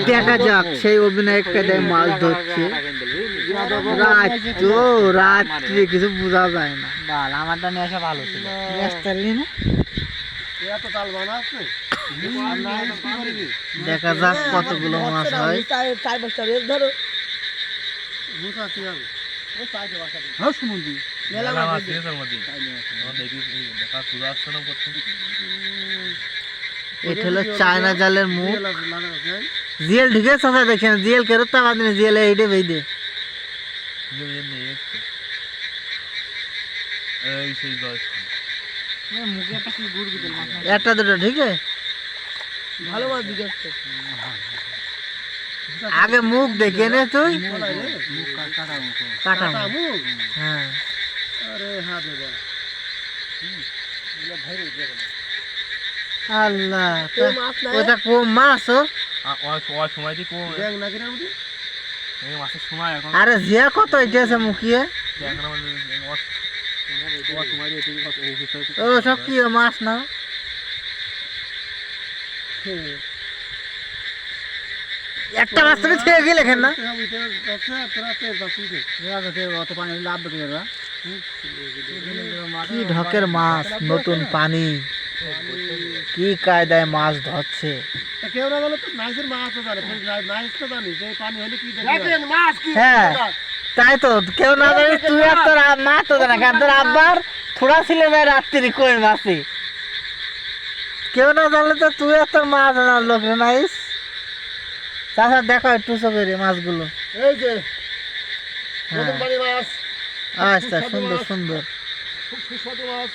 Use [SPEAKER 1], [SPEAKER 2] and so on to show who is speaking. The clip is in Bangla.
[SPEAKER 1] দেখা যাক সেই অভিনয় কায়দায় মাছ ধরছে। রাত্রে কিছু বোঝা যায় না।
[SPEAKER 2] বাল আমারটা নিয়ে আসা ভালো ছিল।
[SPEAKER 1] দেখা যাক কতগুলো মাছ হয়। এটা হলো চায়না জালের মুখ। জিএল ঢুকে চাষা দেখেন, জিএল কেরো টাকা দিনে জিএল এইটে বেঁধে একটা দুটো ঠিক আছে।
[SPEAKER 2] ভালো মাছ দিকে
[SPEAKER 1] আগে মুখ দেখে নে তুই। কাটা
[SPEAKER 2] মুখ।
[SPEAKER 1] হ্যাঁ আল্লাহ, ওটা কম মাছ। আরে জিয়া কত এটা আছে মুখিয়ে। ও সব কি মাছ না। একটা মাছ তুমি ছেড়ে গেলে কেন না? কি ঢকের মাছ, নতুন পানি, কি কায়দায় মাছ ধরছে। হ্যাঁ তাই তো, কেউ না জানি তুই আর তোর মা তো জানা কেন, তোর আব্বার থোড়া ছিল না রাত্রি কই মাছি। কেউ না জানলে তো তুই আর তোর মা জানার লোক নাইস। চাষা দেখো একটু চোখে মাছগুলো।
[SPEAKER 2] এই যে
[SPEAKER 1] আচ্ছা সুন্দর সুন্দর।
[SPEAKER 2] খুব সুস্বাদু মাছ।